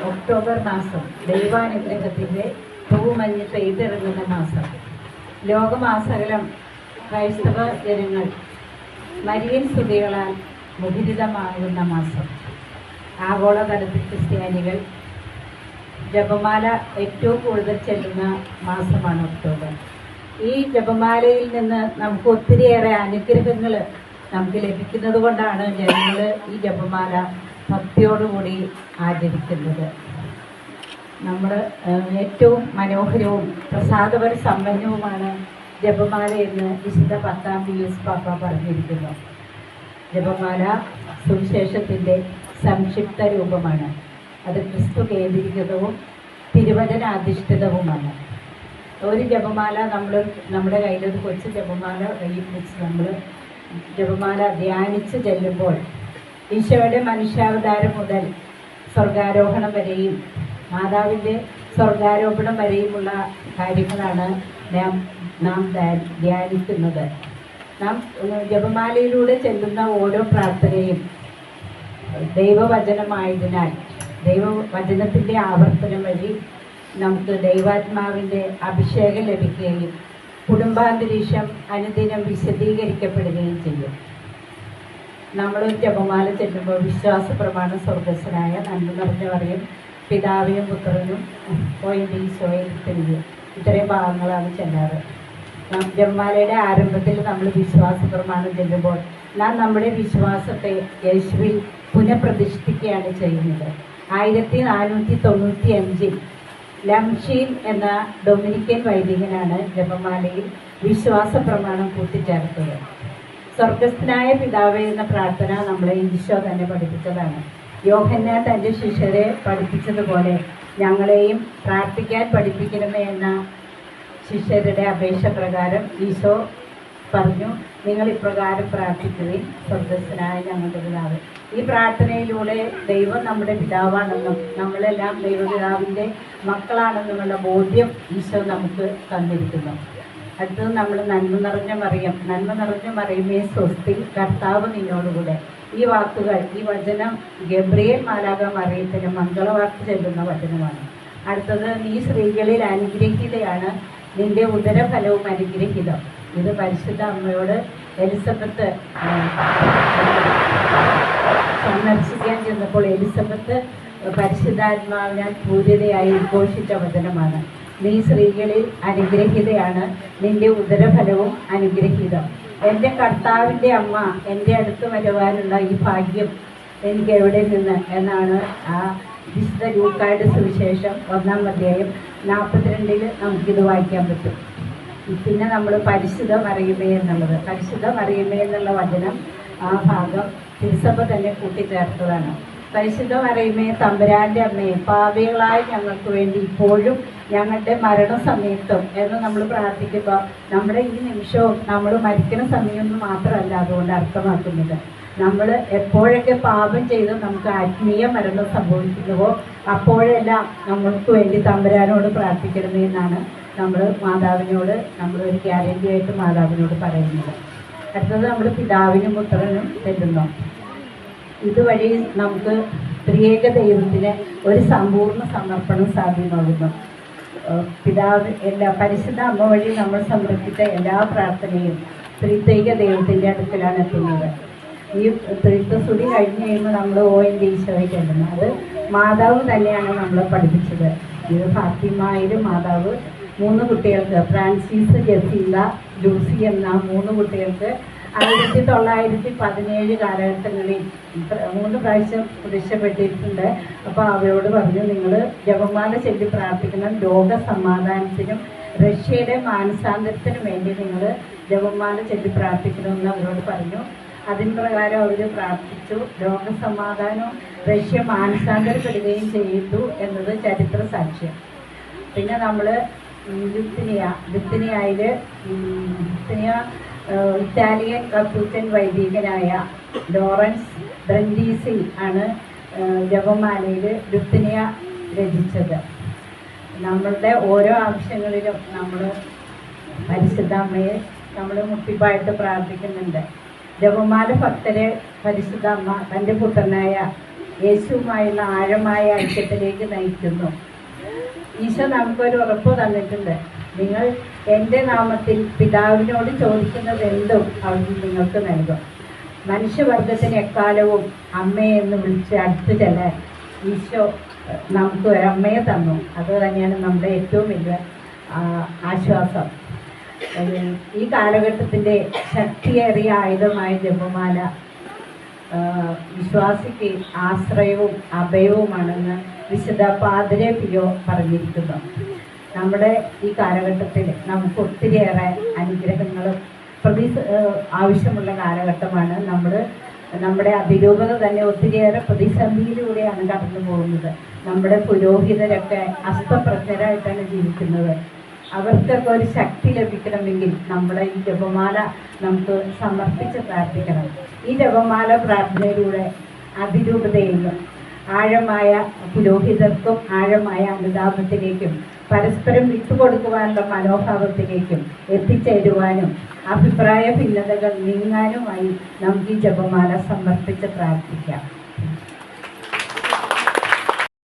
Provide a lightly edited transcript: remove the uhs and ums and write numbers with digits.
October മാസം ദൈവാനുഗ്രഹത്തിൻ്റെ തൂമഞ്ഞ് പെയ്തിറങ്ങുന്ന മാസം. ലോകമാസകലം ക്രൈസ്തവ ജനങ്ങൾ മരിയൻ സ്തുതികളാൽ മുഖരിതമാകുന്ന മാസം. ആഗോളതലത്തിൽ ക്രിസ്ത്യാനികൾ ജപമാല ഏറ്റവും കൂടുതൽ ചെല്ലുന്ന മാസമാണ് ഒക്ടോബർ. ഈ ജപമാലയിൽ നിന്ന് നമുക്ക് ഒത്തിരിയേറെ അനുഗ്രഹങ്ങൾ നമുക്ക് ലഭിക്കുന്നത് കൊണ്ടാണ് ജനങ്ങൾ ഈ ജപമാല ഭക്തിയോടുകൂടി ആചരിക്കുന്നത്. നമ്മൾ ഏറ്റവും മനോഹരവും പ്രസാദപര സമ്പന്നവുമാണ് ജപമാല എന്ന് വിശുദ്ധ 10-ാം പിയൂസ് പാപ്പ പറഞ്ഞിരിക്കുന്നു. ജപമാല സുവിശേഷത്തിൻ്റെ സംക്ഷിപ്ത രൂപമാണ്. അത് ക്രിസ്തു കേന്ദ്രീകൃതവും തിരുവചനാധിഷ്ഠിതവുമാണ്. ഒരു ജപമാല നമ്മുടെ കയ്യിലൊരു കൊച്ചു ജപമാല കയ്യിൽ വെച്ച് നമ്മൾ ജപമാല ധ്യാനിച്ച് ചെല്ലുമ്പോൾ ഈശോയുടെ മനുഷ്യാവതാരം മുതൽ സ്വർഗാരോഹണം വരെയും മാതാവിൻ്റെ സ്വർഗാരോപണം വരെയുമുള്ള കാര്യങ്ങളാണ് നാം ധ്യാനിക്കുന്നത്. നാം ജപമാലയിലൂടെ ചെല്ലുന്ന ഓരോ പ്രാർത്ഥനയും ദൈവവചനമായതിനാൽ ദൈവവചനത്തിൻ്റെ ആവർത്തനം വഴി നമുക്ക് ദൈവാത്മാവിൻ്റെ അഭിഷേകം ലഭിക്കുകയും കുടുംബാന്തരീക്ഷം അനുദിനം വിശദീകരിക്കപ്പെടുകയും ചെയ്യും. നമ്മളൊരു ജപമാല ചെല്ലുമ്പോൾ വിശ്വാസ പ്രമാണം സ്വർഗസ്വനായ നന്മ നിറഞ്ഞ പറയും പിതാവിനും പുത്രനും ഈശോയിൽ തിരികെ ഇത്രയും ഭാഗങ്ങളാണ് ചെല്ലാറ്. ജപമാലയുടെ ആരംഭത്തിൽ നമ്മൾ വിശ്വാസ പ്രമാണം ചെല്ലുമ്പോൾ നാം നമ്മുടെ വിശ്വാസത്തെ യേശുവിൽ പുനഃപ്രതിഷ്ഠിക്കുകയാണ് ചെയ്യുന്നത്. 1495 ലംഷീൻ എന്ന ഡൊമിനിക്കൻ വൈദികനാണ് ജപമാലയിൽ വിശ്വാസ പ്രമാണം കൂട്ടിച്ചേർത്തത്. സ്വർഗസ്ഥനായ പിതാവേ എന്ന പ്രാർത്ഥന നമ്മളെ ഈശോ തന്നെ പഠിപ്പിച്ചതാണ്. യോഹന്നാൻ തൻ്റെ ശിഷ്യരെ പഠിപ്പിച്ചതുപോലെ ഞങ്ങളെയും പ്രാർത്ഥിക്കാൻ പഠിപ്പിക്കണമേ എന്ന ശിഷ്യരുടെ അപേക്ഷ പ്രകാരം ഈശോ പറഞ്ഞു, നിങ്ങൾ ഇപ്രകാരം പ്രാർത്ഥിക്കുകയും സ്വർഗസ്ഥനായ ഞങ്ങളുടെ പിതാവ്. ഈ പ്രാർത്ഥനയിലൂടെ ദൈവം നമ്മുടെ പിതാവാണെന്നും നമ്മളെല്ലാം ദൈവപിതാവിൻ്റെ മക്കളാണെന്നുമുള്ള ബോധ്യം ഈശോ നമുക്ക് തന്നിരിക്കുന്നു. അടുത്തത് നമ്മൾ നന്മ നിറഞ്ഞ മറിയമേ സ്വസ്തി, കർത്താവ് നിന്നോടുകൂടെ. ഈ വാക്കുകൾ, ഈ വചനം ഗബ്രിയേൽ മാലാഖ മറിയത്തിന് മംഗളവാക്ക് ചെല്ലുന്ന വചനമാണ്. അടുത്തത് നീ സ്ത്രീകളിൽ അനുഗ്രഹീതയാണ്, നിന്റെ ഉദരഫലവും അനുഗ്രഹീതം. ഇത് പരിശുദ്ധ അമ്മയോട് എലിസബത്ത് സന്ദർശിക്കാൻ ചെന്നപ്പോൾ എലിസബത്ത് പരിശുദ്ധാത്മാവിനാൽ പൂരിതയായി ഉദ്ഘോഷിച്ച വചനമാണ്. നീ സ്ത്രീകളിൽ അനുഗ്രഹീതയാണ്, നിന്റെ ഉദരഫലവും അനുഗ്രഹീതം. എൻ്റെ കർത്താവിൻ്റെ അമ്മ എൻ്റെ അടുത്ത് വരുവാനുള്ള ഈ ഭാഗ്യം എനിക്ക് എവിടെ നിന്ന് എന്നാണ് ആ വിശുദ്ധ ലൂക്കായുടെ സുവിശേഷം 1-ാം അധ്യായം 42 നമുക്കിത് വായിക്കാൻ പറ്റും. പിന്നെ നമ്മൾ പരിശുദ്ധ മറിയമേ എന്നുള്ള വചനം ആ ഭാഗം തിരുസഭ തന്നെ കൂട്ടിച്ചേർത്തതാണ്. പരിശുദ്ധ മറിയമേ തമ്പുരാൻ്റെ അമ്മയെ, പാപികളായ ഞങ്ങൾക്ക് വേണ്ടി ഇപ്പോഴും ഞങ്ങളുടെ മരണസമയത്തും എന്ന് നമ്മൾ പ്രാർത്ഥിക്കുമ്പോൾ നമ്മുടെ ഈ നിമിഷവും നമ്മൾ മരിക്കുന്ന സമയമൊന്നും മാത്രമല്ല അതുകൊണ്ട് അർത്ഥമാക്കുന്നത്. നമ്മൾ എപ്പോഴൊക്കെ പാപം ചെയ്ത് നമുക്ക് ആത്മീയ മരണം സംഭവിക്കുന്നുവോ അപ്പോഴെല്ലാം നമ്മൾക്ക് വേണ്ടി തമ്പുരാനോട് പ്രാർത്ഥിക്കണമേ എന്നാണ് നമ്മൾ മാതാവിനോട് നമ്മളൊരു ഗ്യാരൻ്റിയായിട്ട് മാതാവിനോട് പറയുന്നത്. അടുത്തത് നമ്മൾ പിതാവിനും പുത്രനും ചെല്ലുന്നു. ഇതുവഴി നമുക്ക് ത്രിയേക ദൈവത്തിന് ഒരു സമ്പൂർണ്ണ സമർപ്പണം സാധ്യമാകുന്നു. പരിശുദ്ധ അമ്മ വഴി നമ്മൾ സമർപ്പിച്ച എല്ലാ പ്രാർത്ഥനയും ത്രിത്വൈക ദൈവത്തിൻ്റെ അടുക്കലാണ് എത്തുന്നത്. ഈ ത്രിത്വസ്തുതി കഴിഞ്ഞ് കഴിയുമ്പോൾ നമ്മൾ ഈശോയെ ചെല്ലുന്നു. അത് മാതാവ് തന്നെയാണ് നമ്മളെ പഠിപ്പിച്ചത്. ഇത് ഫാത്തിമയിൽ മാതാവ് 3 കുട്ടികൾക്ക്, ഫ്രാൻസിസ്, ജസീല, ലൂസി എന്ന 3 കുട്ടികൾക്ക് 1917 കാലഘട്ടങ്ങളിൽ 3 പ്രാവശ്യം പ്രത്യക്ഷപ്പെട്ടിട്ടുണ്ട്. അപ്പോൾ അവരോട് പറഞ്ഞു, നിങ്ങൾ ജപമാല ചൊല്ലി പ്രാർത്ഥിക്കണം, ലോക സമാധാനത്തിനും റഷ്യയുടെ മാനസാന്തരത്തിനും വേണ്ടി നിങ്ങൾ ജപമാല ചൊല്ലി പ്രാർത്ഥിക്കണമെന്ന് അവരോട് പറഞ്ഞു. അതിന് പ്രകാരം അവർ പ്രാർത്ഥിച്ചു. ലോകസമാധാനവും റഷ്യ മാനസാന്തരപ്പെടുകയും ചെയ്തു എന്നത് ചരിത്ര സാക്ഷ്യം. പിന്നെ നമ്മൾ ലുത്തിനിയ ഇറ്റാലിയൻ കത്തൂക്കൻ വൈദികനായ ലോറൻസ് ബ്രൻഡീസി ആണ് ജപമാലയിൽ ലുത്തിനിയ രചിച്ചത്. നമ്മളുടെ ഓരോ ആവശ്യങ്ങളിലും നമ്മൾ പരിശുദ്ധ അമ്മയെ നമ്മൾ മുട്ടിപ്പായിട്ട് പ്രാർത്ഥിക്കുന്നുണ്ട്. ജപമാല ഭക്തരെ പരിശുദ്ധ അമ്മ തൻ്റെ പുത്രനായ യേശുവുമായുള്ള ആഴമായ ഐക്യത്തിലേക്ക് നയിക്കുന്നു. ഈശോ നമുക്കൊരു ഉറപ്പ് തന്നിട്ടുണ്ട്. നിങ്ങൾ എൻ്റെ നാമത്തിൽ പിതാവിനോട് ചോദിക്കുന്നത് എന്തും അവിടുന്ന് നിങ്ങൾക്ക് നൽകും. മനുഷ്യവർഗത്തിന് എക്കാലവും അമ്മയെന്ന് വിളിച്ച് അടുത്ത് ചെല്ലാൻ ഈശോ നമുക്ക് ഒരമ്മയെ തന്നു. അത് തന്നെയാണ് നമ്മുടെ ഏറ്റവും വലിയ ആശ്വാസം. ഈ കാലഘട്ടത്തിൻ്റെ ശക്തിയേറിയ ആയുധമായ ജപമാല വിശ്വാസിക്ക് ആശ്രയവും അഭയവുമാണെന്ന് വിശുദ്ധ പാദ്രി പിയോ പറഞ്ഞിരിക്കുന്നു. നമ്മുടെ ഈ കാലഘട്ടത്തിൽ നമുക്ക് ഒത്തിരിയേറെ അനുഗ്രഹങ്ങളും ആവശ്യമുള്ള കാലഘട്ടമാണ്. നമ്മുടെ അതിരൂപത തന്നെ ഒത്തിരിയേറെ പ്രതിസന്ധിയിലൂടെയാണ് കടന്നു പോകുന്നത്. നമ്മുടെ പുരോഹിതരൊക്കെ അസ്തപ്രജ്ഞരായിട്ടാണ് ജീവിക്കുന്നത്. അവർക്കൊക്കെ ഒരു ശക്തി ലഭിക്കണമെങ്കിൽ നമ്മുടെ ഈ ജപമാല നമുക്ക് സമർപ്പിച്ച് പ്രാർത്ഥിക്കണം. ഈ ജപമാല പ്രാർത്ഥനയിലൂടെ അതിരൂപതയിലും ആഴമായ പുരോഹിതർക്കും ആഴമായ അനുതാപത്തിലേക്കും പരസ്പരം വിട്ടുകൊടുക്കുവാനുള്ള മനോഭാവത്തിലേക്കും എത്തിച്ചേരുവാനും അഭിപ്രായ ഭിന്നതകൾ നീങ്ങാനുമായി നമുക്ക് ഈ ജപമാല സമർപ്പിച്ച് പ്രാർത്ഥിക്കാം.